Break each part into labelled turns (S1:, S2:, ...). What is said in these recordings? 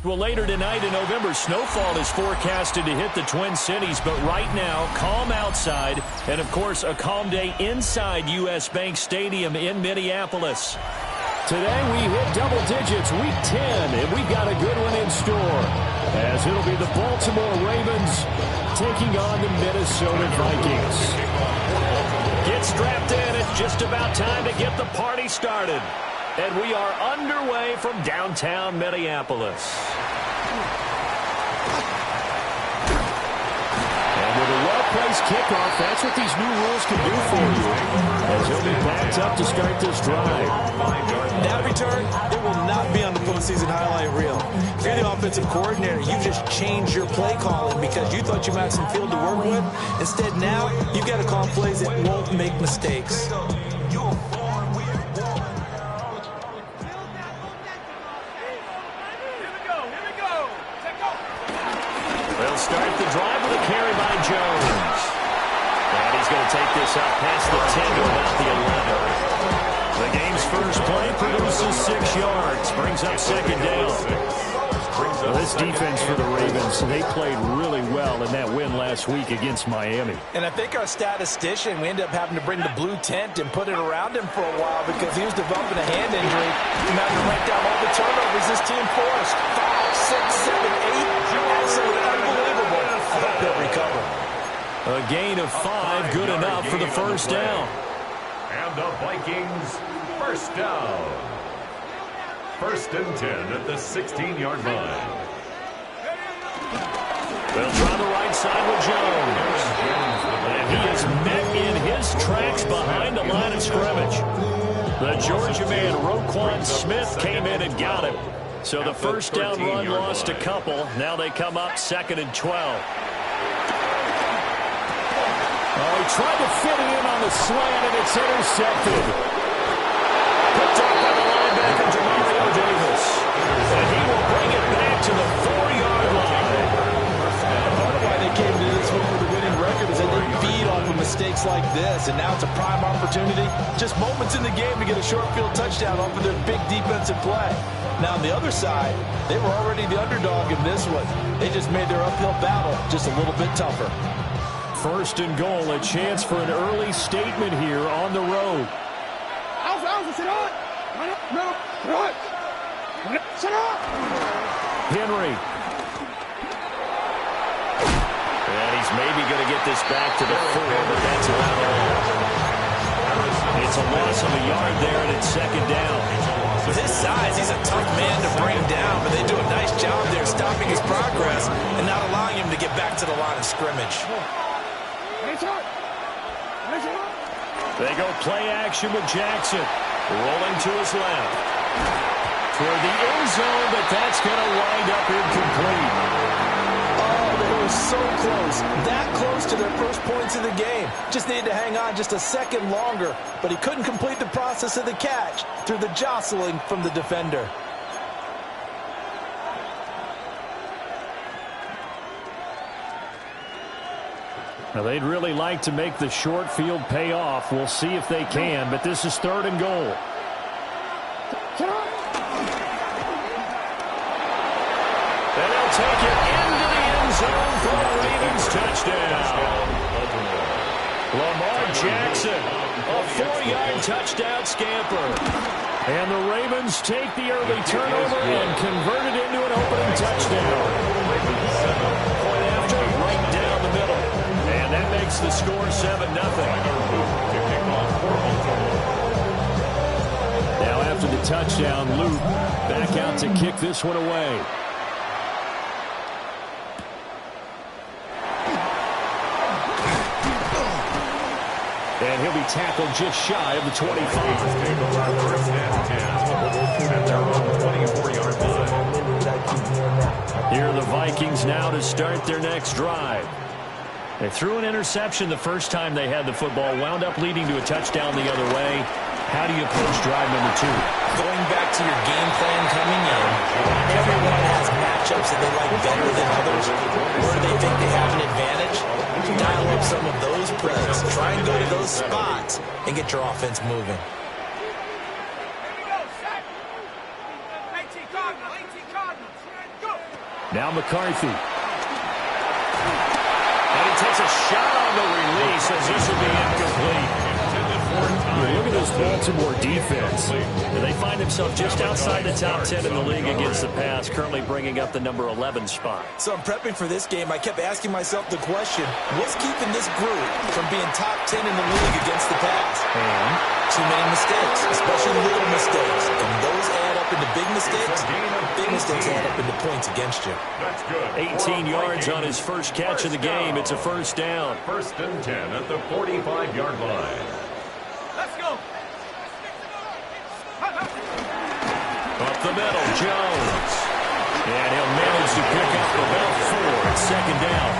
S1: Well, later tonight in November, snowfall is forecasted to hit the Twin Cities, but right now, calm outside, and of course, a calm day inside U.S. Bank Stadium in Minneapolis. Today, we hit double digits, week 10, and we've got a good one in store, as it'll be the Baltimore Ravens taking on the Minnesota Vikings. Get strapped in. It's just about time to get the party started. And we are underway from downtown Minneapolis. And with a well-placed kickoff, that's what these new rules can do for you. As he'll be backed up to start this drive.
S2: That return, it will not be on the postseason highlight reel. If you're the offensive coordinator, you just changed your play calling because you thought you might have some field to work with. Instead, now, you've got to call plays that won't make mistakes.
S1: They'll start the drive with a carry by Jones. And he's going to take this up past the 10 to about the 11. The game's first play produces 6 yards. Brings up second down. Well, this defense for the Ravens, they played really well in that win last week against Miami.
S2: And I think our statistician, we ended up having to bring the blue tent and put it around him for a while because he was developing a hand injury. And having to write down all the turnovers this team forced. 5, 6, 7, 8. Absolutely unbelievable. I hope they'll recover.
S1: A gain of 5, good enough for the first down.
S3: And the Vikings, first down. First and 10 at the 16-yard line.
S1: They'll try the right side with Jones. And he is met in his tracks behind the line of scrimmage. The Georgia man, Roquan Smith, came in and got him. So the first down run lost a couple. Now they come up 2nd and 12. Oh, he tried to fit it in on the slant, and it's intercepted. Picked up by the linebacker, Demario Davis. And he will bring it back to the 4-yard line.
S2: Part of why they came to this one with a winning record is that they feed off of mistakes like this, and now it's a prime opportunity. Just moments in the game to get a short field touchdown off of their big defensive play. Now, on the other side, they were already the underdog in this one. They just made their uphill battle just a little bit tougher.
S1: First and goal, a chance for an early statement here on the road. Henry. And he's maybe going to get this back to the 4, but that's about all. It's a loss of a yard there, and it's second down.
S2: With his size, he's a tough man to bring down, but they do a nice job there stopping his progress and not allowing him to get back to the line of scrimmage.
S1: They go play action with Jackson. Rolling to his left. Toward the end zone, but that's going to wind up incomplete.
S2: Oh, they were so close. That close to their first points of the game. Just needed to hang on just a second longer, but he couldn't complete the process of the catch through the jostling from the defender.
S1: Now, they'd really like to make the short field pay off. We'll see if they can, but this is 3rd and goal. And they'll take it into the end zone for a Ravens touchdown. Lamar Jackson, a 4-yard touchdown scamper. And the Ravens take the early turnover and convert it into an opening touchdown. Point after, right down the middle. And that makes the score 7-0. Now after the touchdown, Luke back out to kick this one away. And he'll be tackled just shy of the 25. Here are the Vikings now to start their next drive. They threw an interception the first time they had the football, wound up leading to a touchdown the other way. How do you approach drive number 2?
S2: Going back to your game plan coming in, everyone has matchups that they like better than others. Where they think they have an advantage, dial up some of those plays. Try and go to those spots and get your offense moving.
S4: Here we go, set. 18 Cardinals, 18 Cardinals. Go.
S1: Now McCarthy. And he takes a shot on the release as this will be incomplete. Look at this Baltimore defense. They find themselves just outside the top 10 in the league against the pass, currently bringing up the number 11 spot.
S2: So I'm prepping for this game. I kept asking myself the question, what's keeping this group from being top 10 in the league against the pass?
S1: And
S2: too many mistakes, especially little mistakes. And those add up into big mistakes. Big mistakes add up into points against you.
S3: That's good.
S1: 18 yards on his first catch of the game. It's a first down.
S3: First and 10 at the 45-yard line.
S4: Let's go.
S1: Up the middle, Jones. And he'll manage to pick up about 4 at second down.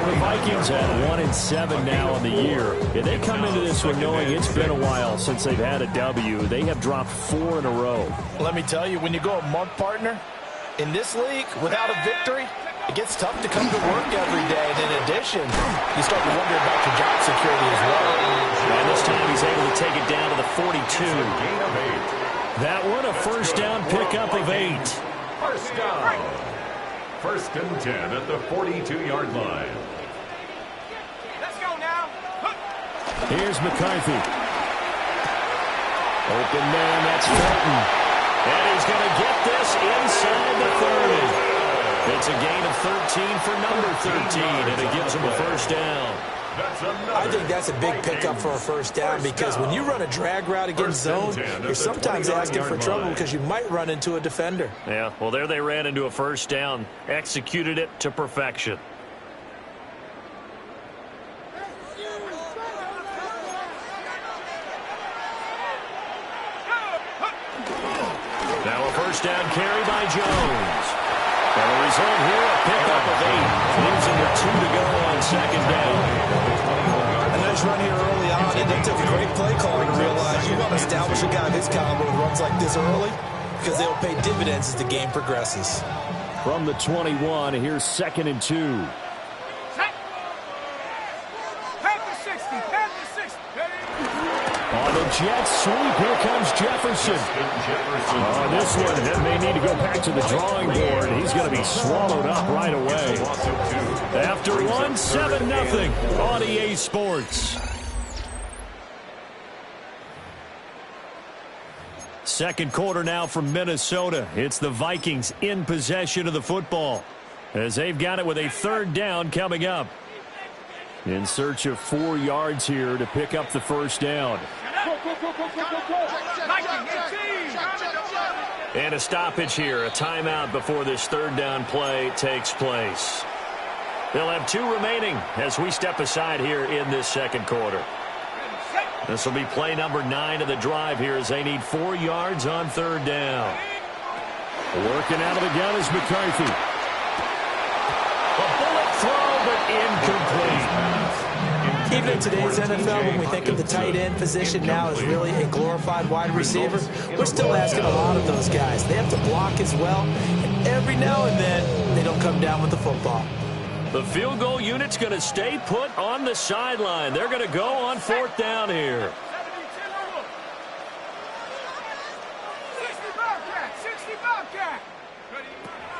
S1: The Vikings at 1-7 now on the year. And they come into this one knowing it's been a while since they've had a W. They have dropped 4 in a row.
S2: Let me tell you, when you go a month partner, in this league, without a victory, it gets tough to come to work every day. And in addition, you start to wonder about your job security as well.
S1: And this time he's able to take it down to the 42. That one a first down pickup of 8.
S3: First down. First and 10 at the 42-yard line.
S4: Let's go now.
S1: Here's McCarthy. Open man, that's Fulton. And he's going to get this inside the 30. It's a gain of 13 for number 13, and it gives him a first down.
S2: I think that's a big pickup for a first down because when you run a drag route against zone, you're sometimes asking for trouble because you might run into a defender.
S1: Yeah, well, there they ran into a first down, executed it to perfection. Now a first down carry by Jones. And the result here, a pickup of 8. Leaves him with 2 to go on second down.
S2: A nice run here early on, and it took a great play caller to realize you want to establish a guy of his caliber who runs like this early because they'll pay dividends as the game progresses.
S1: From the 21, here's second and 2. On the jet sweep, here comes Jefferson. On this one, that may need to go back to the drawing board. He's going to be swallowed up right away. After 1, 7-0 on EA Sports. Second quarter now from Minnesota. It's the Vikings in possession of the football as they've got it with a third down coming up. In search of 4 yards here to pick up the first down. And a stoppage here, a timeout before this third down play takes place. They'll have 2 remaining as we step aside here in this second quarter. This will be play number 9 of the drive here as they need 4 yards on third down. Working out of the gun is McCarthy. A bullet throw, but incomplete.
S2: Even in today's NFL, when we think of the tight end position now as really a glorified wide receiver, we're still asking a lot of those guys. They have to block as well, and every now and then, they don't come down with the football.
S1: The field goal unit's going to stay put on the sideline. They're going to go on 4th down here.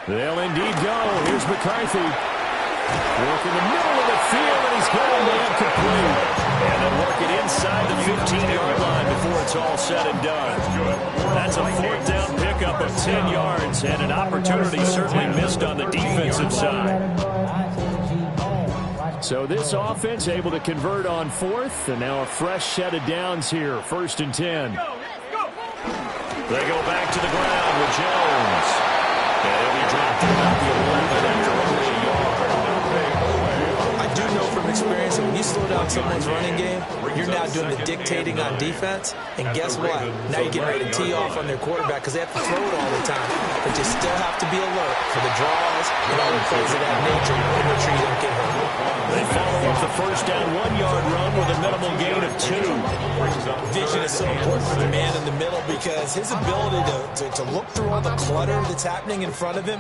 S1: They'll indeed go. Here's McCarthy. Working the middle of the field, and he's going to complete. And they'll work it inside the 15-yard line before it's all said and done. That's a 4th down pickup of 10 yards, and an opportunity certainly missed on the defensive side. So this offense able to convert on 4th, and now a fresh set of downs here, 1st and 10. They go back to the ground with Jones. And he'll be dropped at about the 11 after only a yard.
S2: I do know from experience that when you slow down someone's running game, you're now doing the dictating on defense. And guess what? Now you're getting ready to tee off on their quarterback because they have to throw it all the time. But you still have to be alert for the draws and all the plays of that nature and make sure you don't get hurt.
S1: They follow up the first down 1-yard run with a minimal gain of 2.
S2: Vision is so important for the man in the middle because his ability to look through all the clutter that's happening in front of him,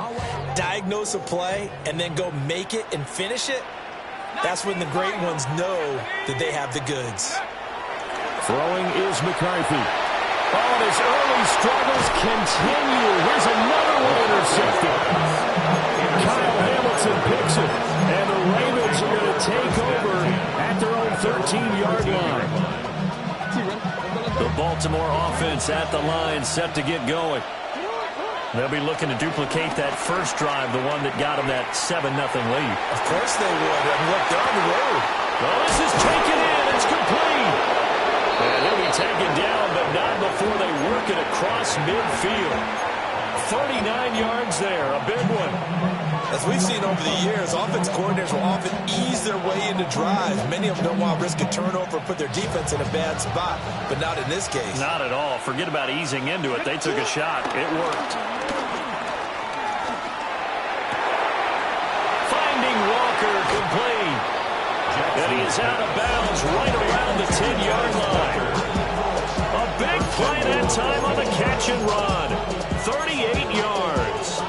S2: diagnose a play, and then go make it and finish it, that's when the great ones know that they have the goods.
S1: Throwing is McCarthy. Oh, and his early struggles continue. Here's another one intercepted. and picks it. And the Ravens are going to take over at their own 13-yard line. The Baltimore offense at the line, set to get going. They'll be looking to duplicate that first drive, the one that got them that 7-0 lead.
S2: Of course they would. And look, they're on the road.
S1: Well, this is taken in. It's complete. And they'll be taken down, but not before they work it across midfield. 39 yards there, a big one.
S2: As we've seen over the years, offense coordinators will often ease their way into drives. Many of them don't want to risk a turnover or put their defense in a bad spot, but not in this case.
S1: Not at all. Forget about easing into it. They took a shot. It worked. Finding Walker complete. And he is out of bounds right around the 10-yard line. A big play that time on the catch and run. 38 yards.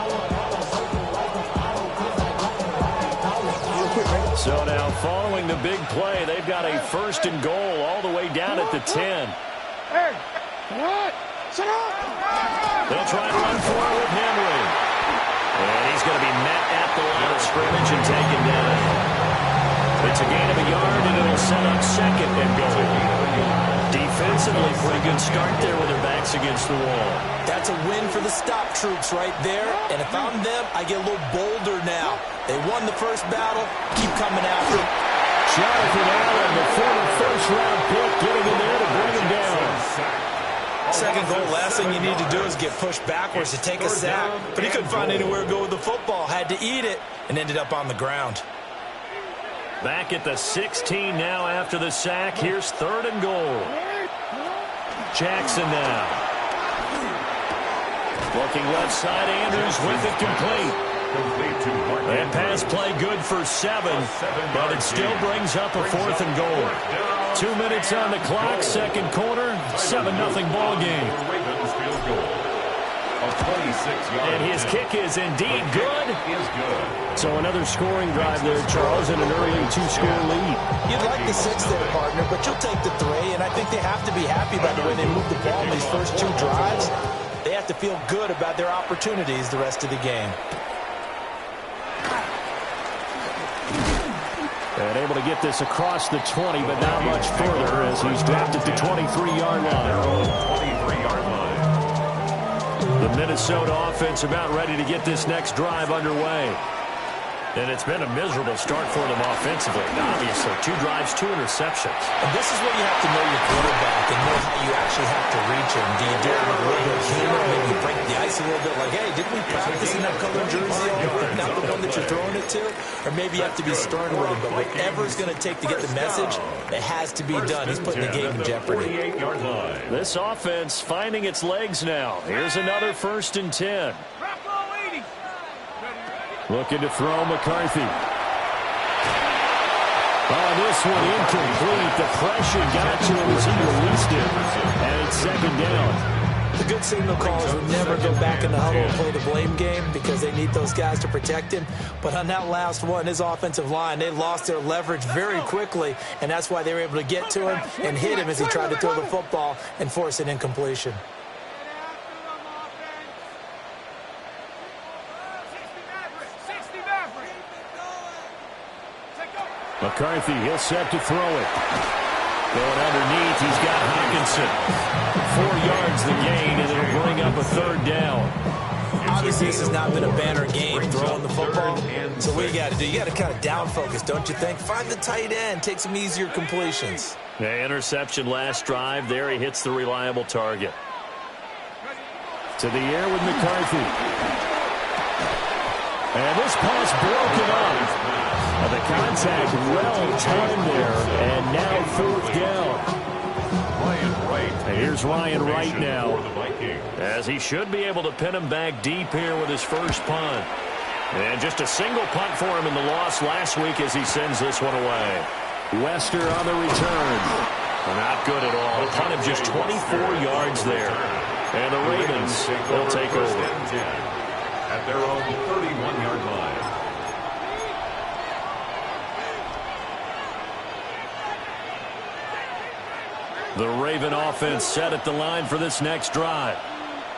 S1: So now following the big play, they've got a 1st and goal all the way down at the 10.
S5: Hey, what? Sit up!
S1: They'll try to run forward with Henry. And he's going to be met at the line of scrimmage and taken down. It's a gain of a yard, and it'll set up 2nd and goal. Defensively, pretty good start there with their backs against the wall.
S2: That's a win for the stop troops right there. And if I'm them, I get a little bolder now. They won the first battle. Keep coming after them.
S1: Jonathan Allen, the former first-round pick, getting in there to bring him down.
S2: 2nd goal, last thing you need to do is get pushed backwards to take a sack. But he couldn't find anywhere to go with the football. Had to eat it and ended up on the ground.
S1: Back at the 16 now after the sack. Here's 3rd and goal. Jackson now. Looking left side, Andrews with it complete. And pass play good for 7, but it still brings up a 4th and goal. 2 minutes on the clock, 2nd quarter, 7-0 ball game. And his kick is indeed good. So another scoring drive there, Charles, and an early 2-score lead.
S2: You'd like the 6 there, partner, but you'll take the 3, and I think they have to be happy by the way they moved the ball in these first 2 drives. They have to feel good about their opportunities the rest of the game.
S1: And able to get this across the 20, but not much further as he's dropped at the 23-yard line. The Minnesota offense about ready to get this next drive underway. And it's been a miserable start for them offensively. Obviously, 2 drives, 2 interceptions.
S2: And this is where you have to know your quarterback and know how you actually have to reach him. Do you do it with a little bit of humor, maybe break the ice a little bit like, hey, didn't we practice in that color jersey already, not the one that you're throwing it to? Or maybe you have to be stern with him. But whatever it's going to take to get the message, it has to be done. He's putting the game in jeopardy.
S1: This offense finding its legs now. Here's another 1st and 10. Looking to throw McCarthy. Oh, this one incomplete. The pressure got to him as he released it. And it's 2nd down.
S2: The good signal callers will never go back in the huddle and play the blame game because they need those guys to protect him. But on that last one, his offensive line, they lost their leverage very quickly, and that's why they were able to get to him and hit him as he tried to throw the football and force an incompletion.
S1: McCarthy, he'll set to throw it. Going underneath, he's got Hawkinson. 4 yards the gain, and it'll bring up a 3rd down.
S2: Obviously, this has not been a banner game throwing the football. So what you got to do, you got to kind of down focus, don't you think? Find the tight end, take some easier completions.
S1: The interception last drive. There he hits the reliable target. To the air with McCarthy. And this pass broken up. The contact well timed there, and now 4th down. And here's Ryan Wright now, as he should be able to pin him back deep here with his first punt. And just a single punt for him in the loss last week as he sends this one away. Wester on the return. Not good at all. A punt of just 24 yards there. And the Ravens will take over.
S3: At their own 31-yard line.
S1: The Raven offense set at the line for this next drive.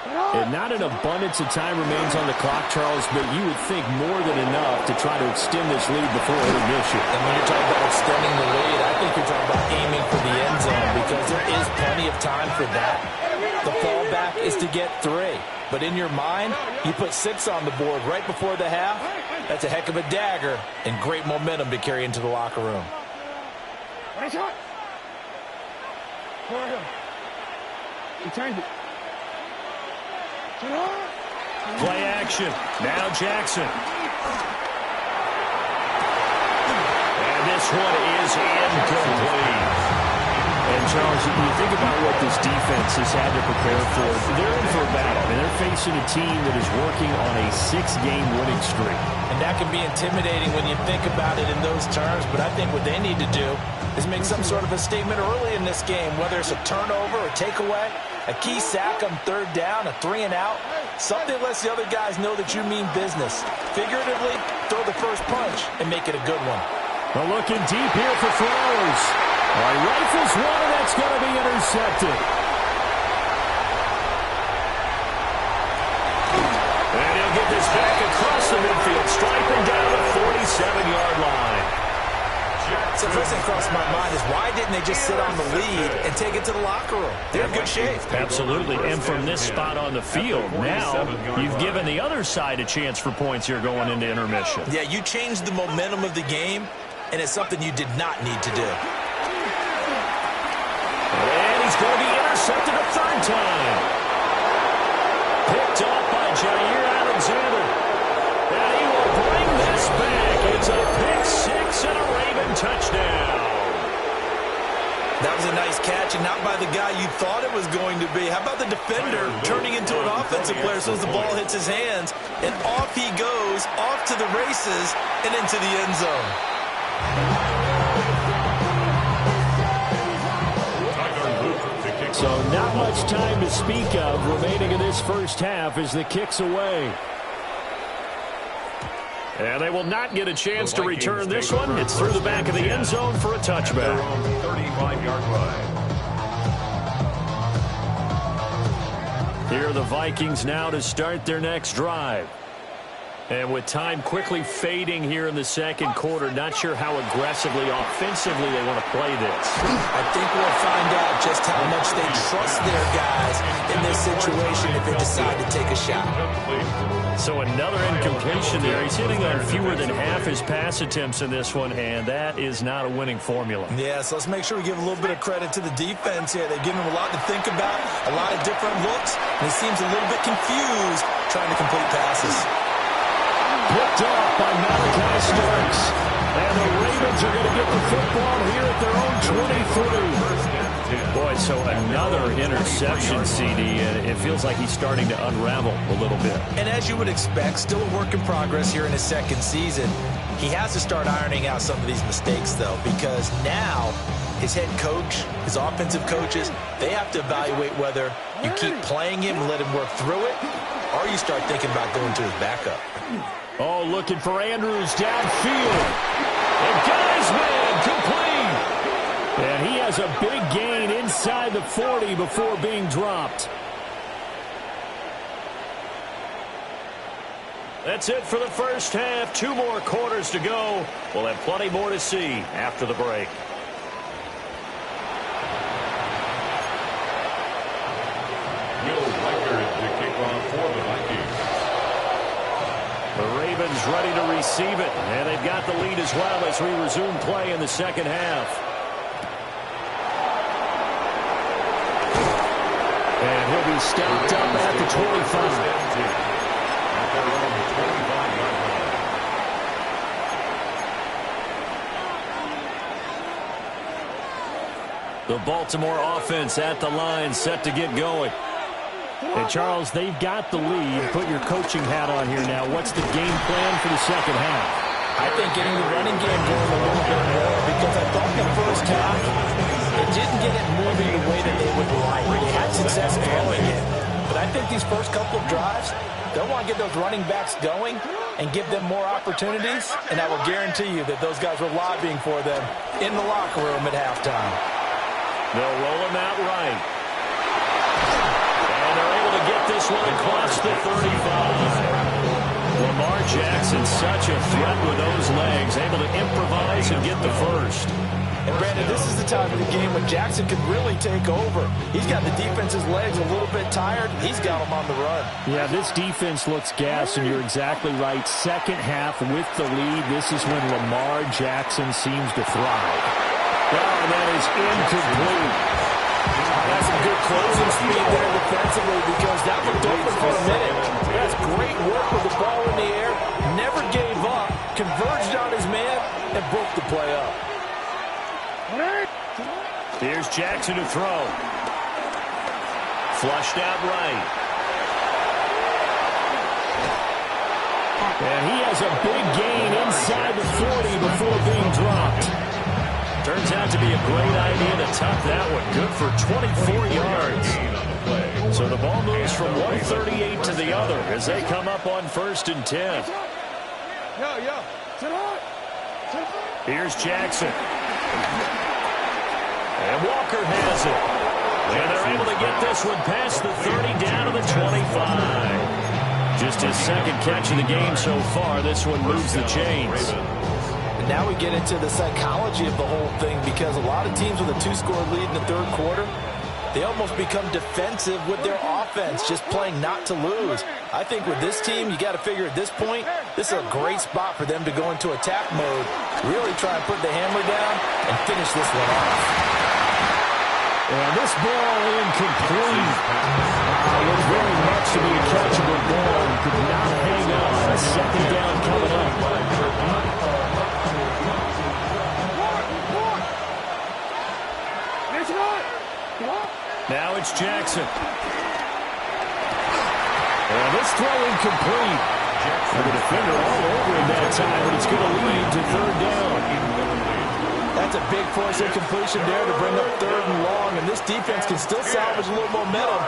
S1: And not an abundance of time remains on the clock, Charles, but you would think more than enough to try to extend this lead before intermission.
S2: And when you're talking about extending the lead, I think you're talking about aiming for the end zone because there is plenty of time for that. The fallback is to get 3. But in your mind, you put 6 on the board right before the half. That's a heck of a dagger and great momentum to carry into the locker room.
S1: Play action. Now Jackson. And this one is incomplete. And, Charles, you think about what this defense has had to prepare for. They're in for a battle. I mean, they're facing a team that is working on a 6-game winning streak.
S2: And that can be intimidating when you think about it in those terms. But I think what they need to do is make some sort of a statement early in this game, whether it's a turnover or takeaway, a key sack on 3rd down, a 3-and-out, something that lets the other guys know that you mean business. Figuratively, throw the first punch and make it a good one.
S1: Well, looking deep here for Flowers. All right, rifles one, and that's going to be intercepted. And he'll get this back across the midfield, striping down the 47-yard line.
S2: So the first thing crossed my mind is why didn't they just sit on the lead and take it to the locker room? They're in good shape.
S1: Absolutely, and from this spot on the field, now you've given the other side a chance for points here going into intermission.
S2: Yeah, you changed the momentum of the game, and it's something you did not need to do.
S1: And he's going to be intercepted a 3rd time. Picked off by Jair Alexander. And he will bring this back. It's a pick-6 and a Raven touchdown.
S2: That was a nice catch, and not by the guy you thought it was going to be. How about the defender turning into an offensive player as soon as the ball hits his hands? And off he goes, off to the races, and into the end zone.
S1: So not much time to speak of remaining in this first half as the kick's away. And they will not get a chance to return this one. It's through the back of the end zone for a touchback.
S3: 35-yard line.
S1: Here are the Vikings now to start their next drive. And with time quickly fading here in the second quarter, not sure how aggressively, offensively they want to play this.
S2: I think we'll find out just how much they trust their guys in this situation if they decide to take a shot.
S1: So another incompletion there. He's hitting on fewer than half his pass attempts in this one, and that is not a winning formula.
S2: Yeah, so let's make sure we give a little bit of credit to the defense here. They've given him a lot to think about, a lot of different looks, and he seems a little bit confused trying to complete passes.
S1: Picked off by Malachi Starks. And the Ravens are going to get the football here at their own 23. Boy, so another interception, CD, and it feels like he's starting to unravel a little bit.
S2: And as you would expect, still a work in progress here in his second season. He has to start ironing out some of these mistakes, though, because now his head coach, his offensive coaches, they have to evaluate whether you keep playing him and let him work through it, or you start thinking about going to his backup.
S1: Oh, looking for Andrews downfield. And guy's man complete. And he has a big gain inside the 40 before being dropped. That's it for the first half. 2 more quarters to go. We'll have plenty more to see after the break.
S3: Will Riker to kick off for the Vikings.
S1: The Ravens ready to receive it, and they've got the lead as well as we resume play in the second half. And he'll be stopped up at the 25.
S3: At their own 25-yard line.
S1: The Baltimore offense at the line, set to get going. And, Charles, they've got the lead. Put your coaching hat on here now. What's the game plan for the second half?
S2: I think getting the running game going a little bit more, because I thought in the first half it didn't get it moving the way that they would like. They had success throwing it. But I think these first couple of drives, they'll want to get those running backs going and give them more opportunities. And I will guarantee you that those guys were lobbying for them in the locker room at halftime.
S1: They'll roll him out right. And they're able to get this one past the 35. Lamar Jackson, such a threat with those legs, able to improvise and get the first.
S2: And Brandon, this is the time of the game when Jackson could really take over. He's got the defense's legs a little bit tired. He's got them on the run.
S1: Yeah, this defense looks gassed, and you're exactly right. Second half with the lead, this is when Lamar Jackson seems to thrive. Oh, that is incomplete.
S2: That's some good closing speed there defensively because that looked open for a minute. That's great work with the ball in the air. Never gave up, converged on his man, and broke the play up.
S1: Here's Jackson to throw. Flushed out right. And he has a big gain inside the 40 before being dropped. Turns out to be a great idea to tuck that one. Good for 24 yards. So the ball moves from 138 to the other as they come up on 1st and 10. Here's Jackson. And Walker has it. And they're able to get this one past the 30 down to the 25. Just his second catch of the game so far. This one moves the chains.
S2: And now we get into the psychology of the whole thing because a lot of teams with a 2-score lead in the third quarter, they almost become defensive with their offense, just playing not to lose. I think with this team, you got to figure at this point, this is a great spot for them to go into attack mode, really try and put the hammer down and finish this one off.
S1: And this ball incomplete. Looks very much to be a catchable ball. Could not hang on. A second down coming up. Now it's Jackson. And this throw incomplete. And the defender all over him that time, but it's going to lead to 3rd down.
S2: That's a big force incompletion there to bring up 3rd and long, and this defense can still salvage a little momentum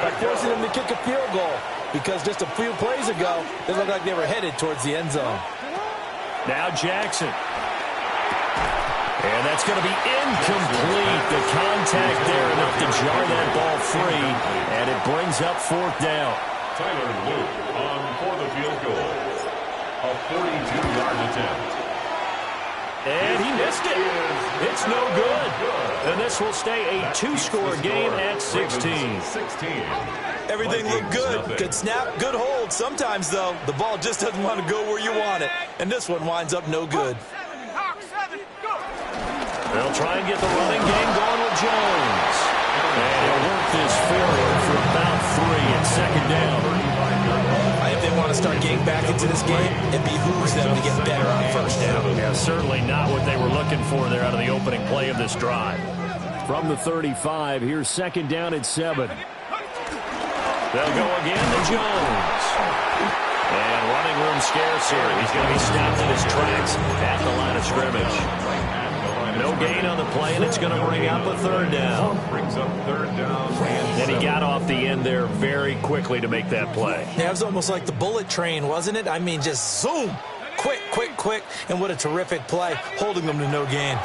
S2: by forcing them to kick a field goal because just a few plays ago, they looked like they were headed towards the end zone.
S1: Now Jackson. And that's going to be incomplete. The contact there enough to jar that ball free, and it brings up 4th down.
S3: Tyler Luke on for the field goal. A 42-yard attempt.
S1: And he missed it. It's no good. And this will stay a 2-score game at 16.
S2: Everything looked good. Good snap, good hold. Sometimes, though, the ball just doesn't want to go where you want it. And this one winds up no good.
S1: They'll try and get the running game going with Jones. And he'll work this forward for about 3 and 2nd down.
S2: If they want to start getting back into this game, it behooves them to get better on 1st down.
S1: Yeah, certainly not what they were looking for there out of the opening play of this drive. From the 35, here's 2nd down at 7. They'll go again to Jones. And running room scarce here. He's going to be stopped in his tracks at the line of scrimmage. No gain on the play, and it's going to bring up a 3rd down.
S3: Brings up 3rd down.
S1: And he got off the end there very quickly to make that play.
S2: Yeah, it was almost like the bullet train, wasn't it? I mean, just zoom. Quick, quick, quick. And what a terrific play, holding them to no gain.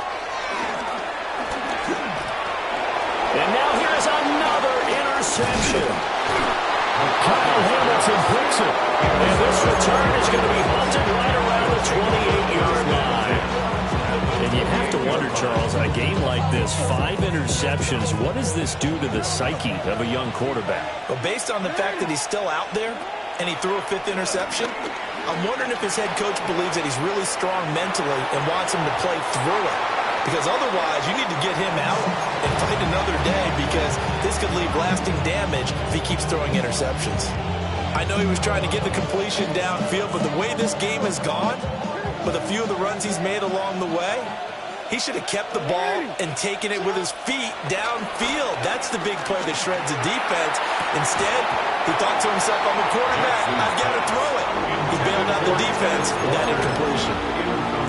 S1: And now here's another interception. Kyle Hamilton picks it. And this return is going to be hunted right around the 28-yard line. And you have to wonder, Charles, in a game like this, 5 interceptions, what does this do to the psyche of a young quarterback?
S2: Well, based on the fact that he's still out there and he threw a 5th interception, I'm wondering if his head coach believes that he's really strong mentally and wants him to play through it. Because otherwise, you need to get him out and fight another day because this could leave lasting damage if he keeps throwing interceptions. I know he was trying to get the completion downfield, but the way this game has gone, with a few of the runs he's made along the way, he should have kept the ball and taken it with his feet downfield. That's the big play that shreds the defense. Instead, he thought to himself, I'm a quarterback, I've got to throw it. He bailed out the defense with that incompletion.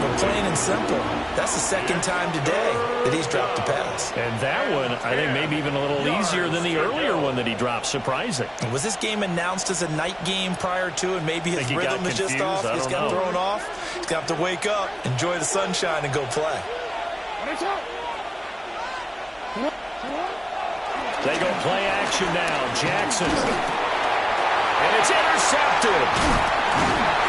S2: But plain and simple, that's the 2nd time today that he's dropped a pass.
S1: And that one, I think, maybe even a little easier than the earlier one that he dropped. Surprising.
S2: Was this game announced as a night game prior to, and maybe his rhythm is just off? He's got thrown off. He's got to wake up, enjoy the sunshine, and go play.
S1: They go play action now. Jackson. And it's intercepted.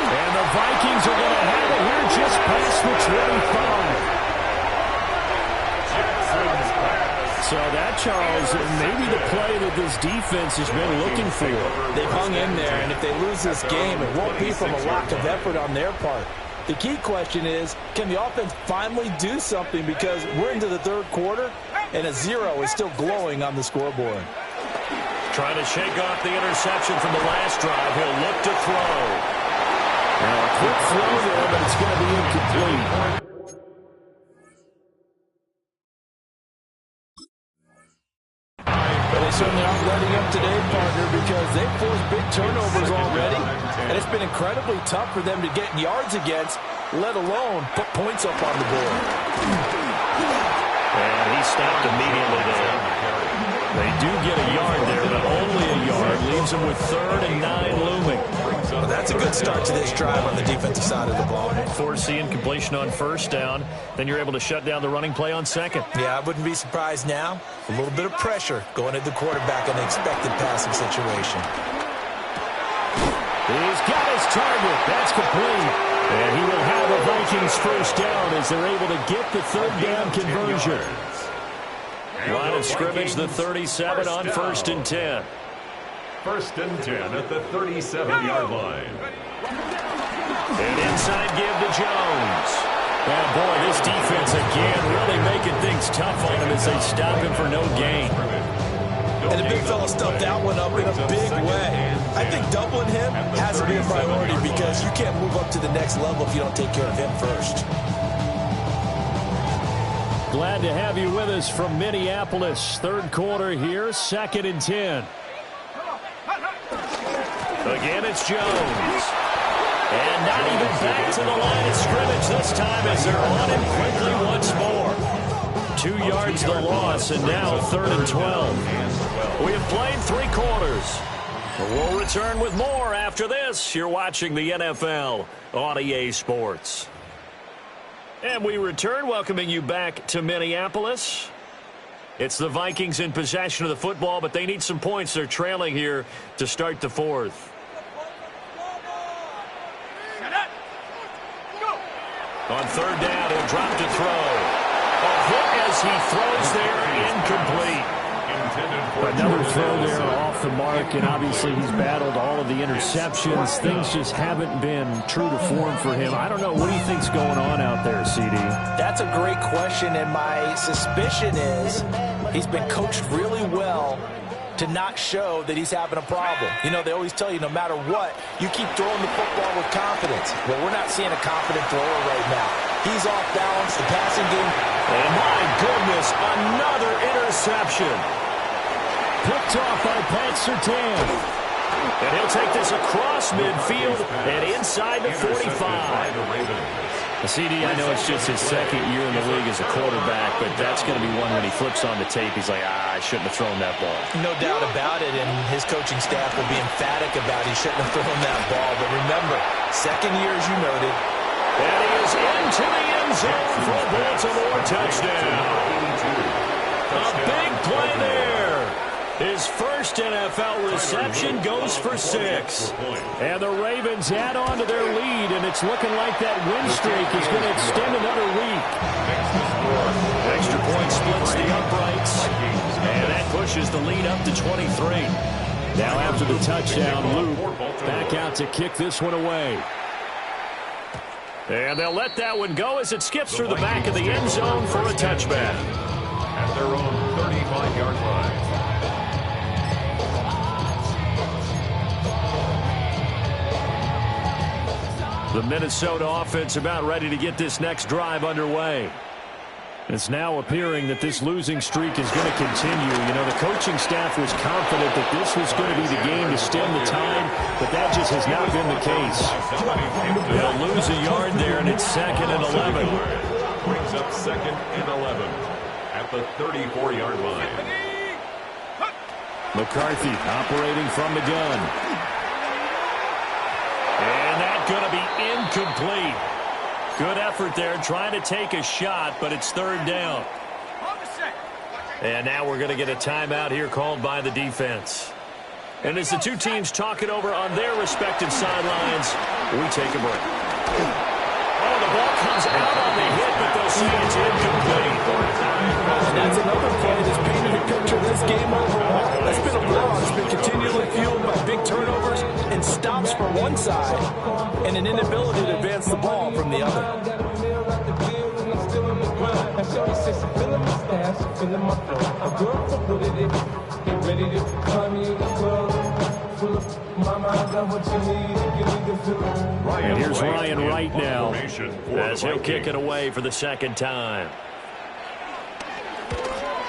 S1: And the Vikings are going to have it here just past the 25. So that, Charles, maybe the play that this defense has been looking for.
S2: They've hung in there, and if they lose this game, it won't be from a lack of effort on their part. The key question is, can the offense finally do something, because we're into the third quarter, and a 0 is still glowing on the scoreboard.
S1: Trying to shake off the interception from the last drive. He'll look to throw. Now a quick throw there, but it's going to be incomplete.
S2: They certainly aren't letting up today, partner, because they've forced big turnovers already, and it's been incredibly tough for them to get yards against, let alone put points up on the board.
S1: And he stopped immediately there. They do get a yard there, but only a yard. Leaves them with 3rd and 9 looming.
S2: Well, that's a good start to this drive on the defensive side of the ball.
S1: Force the incompletion on 1st down. Then you're able to shut down the running play on 2nd.
S2: Yeah, I wouldn't be surprised now. A little bit of pressure going at the quarterback in the expected passing situation.
S1: He's got his target. That's complete. And he will have the Vikings 1st down as they're able to get the 3rd down conversion. Line of scrimmage, the 37 on 1st and 10.
S3: 1st and 10 at the 37-yard line.
S1: An inside give to Jones. And boy, this defense again really making things tough on him as they stop him for no gain.
S2: And the big fella stuffed that one up in a big way. I think doubling him has to be a priority, because you can't move up to the next level if you don't take care of him first.
S1: Glad to have you with us from Minneapolis. 3rd quarter here, 2nd and 10. Again, it's Jones. And not even back to the line of scrimmage this time as they're on him quickly once more. 2 yards the loss, and now 3rd and 12. We have played 3 quarters. We'll return with more after this. You're watching the NFL on EA Sports. And we return, welcoming you back to Minneapolis. It's the Vikings in possession of the football, but they need some points. They're trailing here to start the 4th. On 3rd down, he'll drop to throw. A hit as he throws there, incomplete. Another throw there off the mark, and obviously he's battled all of the interceptions. Things just haven't been true to form for him. I don't know. What do you think's going on out there, CD?
S2: That's a great question, and my suspicion is he's been coached really well to not show that he's having a problem. You know, they always tell you no matter what, you keep throwing the football with confidence. Well, we're not seeing a confident thrower right now. He's off balance, the passing game.
S1: And my goodness, another interception. Picked off by Pat Surtain. And he'll take this across midfield and inside the 45. CD, I know it's just his 2nd year in the league as a quarterback, but that's going to be one when he flips on the tape. He's like, I shouldn't have thrown that ball.
S2: No doubt about it, and his coaching staff will be emphatic about he shouldn't have thrown that ball. But remember, 2nd year, as you noted.
S1: And he is into the end zone for a Baltimore touchdown. A big play there. His 1st NFL reception goes for 6. And the Ravens add on to their lead, and it's looking like that win streak is going to extend another week. Extra point splits the uprights, and that pushes the lead up to 23. Now after the touchdown, Luke back out to kick this one away. And they'll let that one go as it skips through the back of the end zone for a touchback.
S3: At their own 35-yard line.
S1: The Minnesota offense about ready to get this next drive underway. It's now appearing that this losing streak is going to continue. You know, the coaching staff was confident that this was going to be the game to stem the tide, but that just has not been the case. They'll lose a yard there, and it's 2nd and 11.
S3: Brings up 2nd and 11 at the 34-yard line.
S1: McCarthy operating from the gun. And that's going to be incomplete. Good effort there trying to take a shot, but it's 3rd down. And now we're going to get a timeout here called by the defense. And as the two teams talk it over on their respective sidelines, we take a break. Oh, the ball comes out on the hit, but they'll say it's incomplete.
S2: And that's another play that's painted a picture of this game overall. That's been a blowout. It's been continually fueled by big turnovers and stops from one side and an inability to advance the ball from the other.
S1: And here's Ryan right now as he'll kick it away for the second time.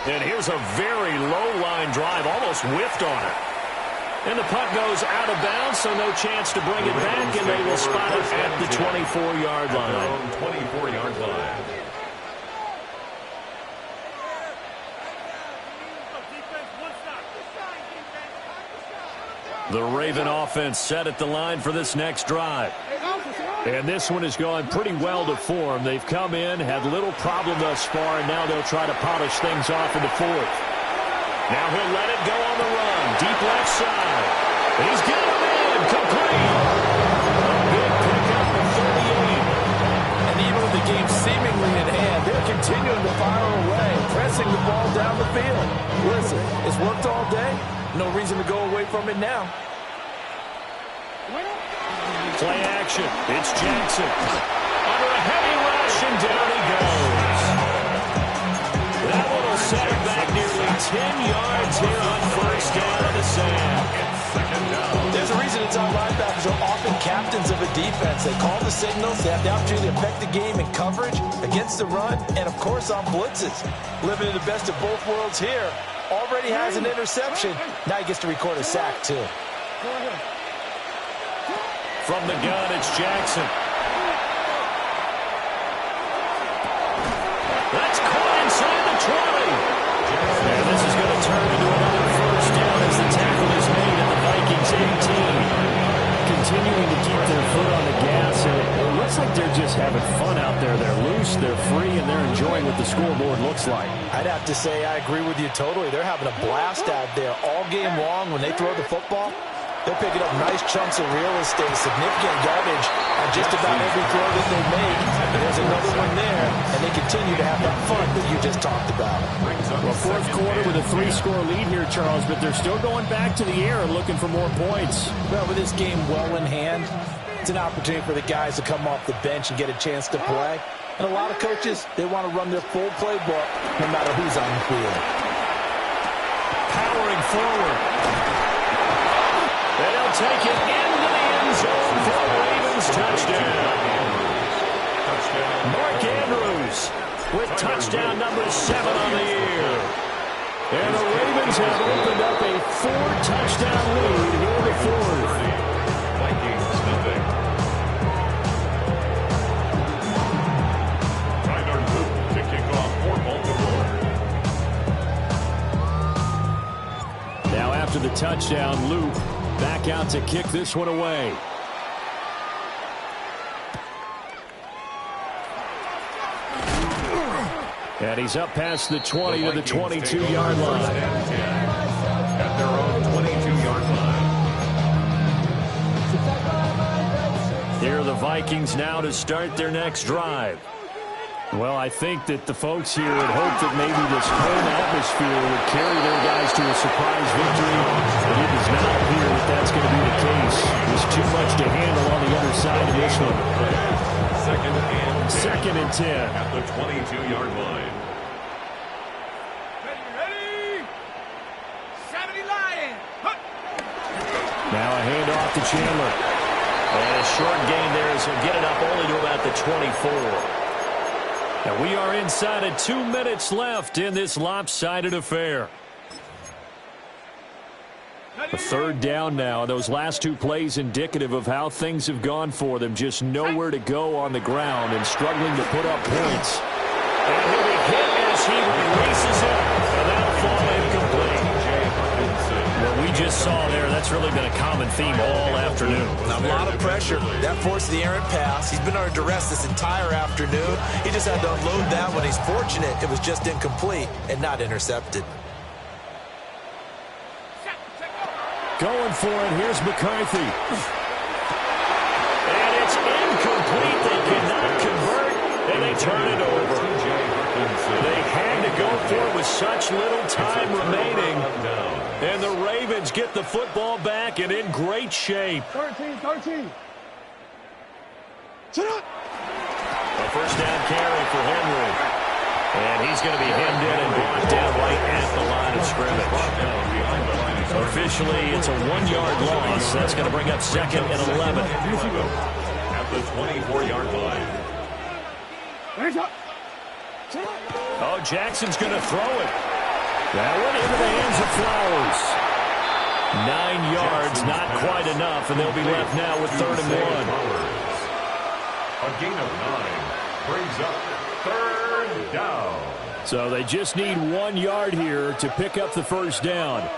S1: And here's a very low line drive, almost whiffed on it. And the punt goes out of bounds, so no chance to bring it back, and they will spot it at the 24-yard line.
S3: 24-yard line.
S1: The Raven offense set at the line for this next drive. And this one has gone pretty well to form. They've come in, had little problem thus far, and now they'll try to polish things off in the fourth. Now he'll let it go on the run. Deep left side. He's got him in. Complete. A big pickup of 38.
S2: And even with the game seemingly in hand, they're continuing to fire away, pressing the ball down the field. Listen, it's worked all day. No reason to go away from it now.
S1: Play action. It's Jackson. Under a heavy rush, and down he goes. That one will set him back nearly 10 yards here on first down of the sack.
S2: There's a reason inside linebackers are often captains of a defense. They call the signals. They have the opportunity to affect the game in coverage, against the run, and, of course, on blitzes. Living in the best of both worlds here. Already has an interception. Now he gets to record a sack, too.
S1: From the gun, it's Jackson. That's caught inside the 20. And this is going to turn into another first down as the tackle is made at the Vikings 18. Continuing to keep their foot on the gas, and it looks like they're just having fun out there. They're loose, they're free, and they're enjoying what the scoreboard looks like.
S2: I'd have to say I agree with you totally. They're having a blast out there all game long when they throw the football. They're picking up nice chunks of real estate, significant yardage on just about every throw that they make. And there's another one there, and they continue to have that fun that you just talked about.
S1: Well, fourth quarter with a 3-score lead here, Charles, but they're still going back to the air and looking for more points.
S2: Well, with this game well in hand, it's an opportunity for the guys to come off the bench and get a chance to play. And a lot of coaches, they want to run their full playbook no matter who's on the field.
S1: Powering forward. And they'll take it into the end zone for a Ravens touchdown. Mark Andrews with touchdown number 7 on the year. And the Ravens have opened up a 4-touchdown lead here in the fourth.
S3: Vikings nothing. Tyler Luke to kick off for Baltimore.
S1: Now after the touchdown, Luke back out to kick this one away. And he's up past the 20 to the 22-yard line.
S3: At their own 22-yard line.
S1: Here are the Vikings now to start their next drive. Well, I think that the folks here had hoped that maybe this home atmosphere would carry their guys to a surprise victory, but it does not appear that that's going to be the case. There's too much to handle on the other side of this one. Second and 10.
S3: At the 22-yard line.
S4: Ready? 70 Lion.
S1: Now a handoff to Chandler. And a short gain there as he'll get it up only to about the 24. And we are inside of 2 minutes left in this lopsided affair. A third down now. Those last 2 plays indicative of how things have gone for them. Just nowhere to go on the ground and struggling to put up points. And he'll be hit as he releases it. And that'll fall incomplete. What we just saw there, that's really been a common theme all afternoon.
S2: A lot of pressure. That forced the errant pass. He's been under duress this entire afternoon. He just had to unload that one. He's fortunate it was just incomplete and not intercepted.
S1: Going for it. Here's McCarthy. And it's incomplete. They cannot convert, and they turn it over. They had to go for it with such little time remaining. And the Ravens get the football back and in great shape.
S5: 13. Sit up.
S1: A first down carry for Henry. And he's going to be hemmed in and brought down right at the line of scrimmage. Officially, it's a 1-yard loss. That's going to bring up 2nd and 11.
S3: At the 24-yard line.
S1: Oh, Jackson's going to throw it. That one into the hands of Flowers. 9 yards, not quite enough, and they'll be left now with 3rd and 1.
S3: A gain of 9 brings up 3rd down.
S1: So they just need 1 yard here to pick up the first down.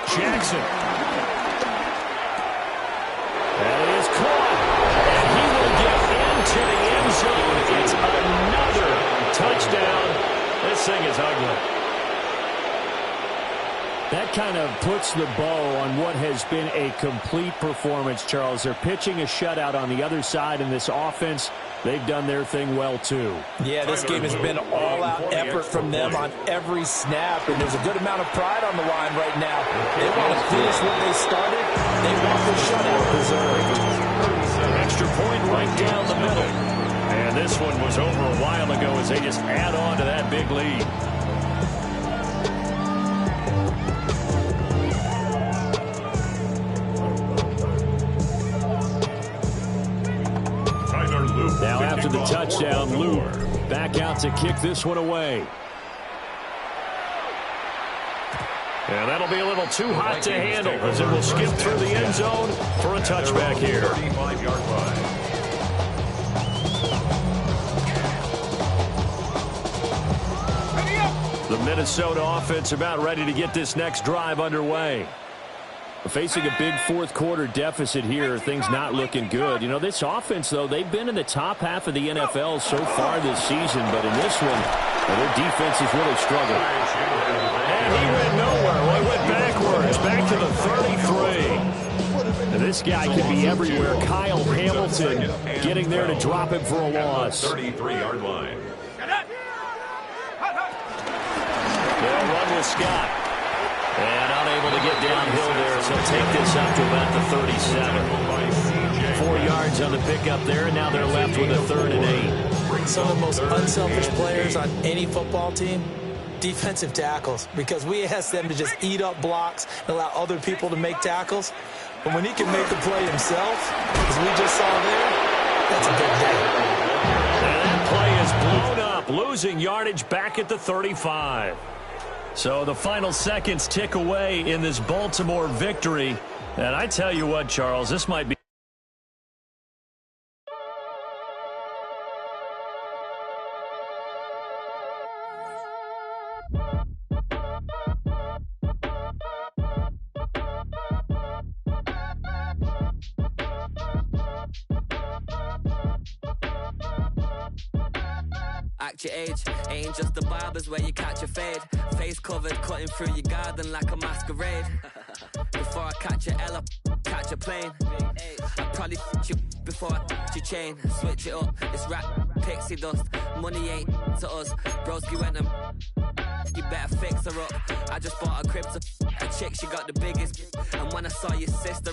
S1: Jackson. That is caught. And he will get into the end zone. It's another touchdown. This thing is ugly. That kind of puts the bow on what has been a complete performance, Charles. They're pitching a shutout on the other side in this offense. They've done their thing well, too. Yeah, this game has been all-out effort from them on every snap, and there's a good amount of pride on the line right now. They want to finish what they started. They want the shutout preserved. Extra point right down the middle. And this one was over a while ago as they just add on to that big lead. Now after the touchdown, Luke back out to kick this one away. And that'll be a little too hot to handle as it will skip through the end zone for a touchback here.
S3: 35-yard line.
S1: The Minnesota offense about ready to get this next drive underway. Facing a big fourth-quarter deficit here, things not looking good. You know, this offense, though, they've been in the top half of the NFL so far this season, but in this one, their defense has really struggled. And he went nowhere. Well, he went backwards, back to the 33. And this guy could be everywhere. Kyle Hamilton getting there to drop him for a loss.
S3: 33-yard line.
S1: They'll run with Scott. And unable to get downhill there, so take this up to about the 37. 4 yards on the pickup there, and now they're left with a 3rd and 8.
S6: Some of the most unselfish players on any football team, defensive tackles, because we ask them to just eat up blocks and allow other people to make tackles. But when he can make the play himself, as we just saw there, that's a big day.
S1: And that play is blown up, losing yardage back at the 35. So the final seconds tick away in this Baltimore victory. And I tell you what, Charles, this might be
S7: Act your age, ain't just the barbers where you catch a fade. Face covered, cutting through your garden like a masquerade. Before I catch a L, catch a plane. I probably you before I your chain. Switch it up, it's rap, pixie dust. Money ain't to us, broski went and you better fix her up. I just bought a crib to a chick, she got the biggest. And when I saw your sister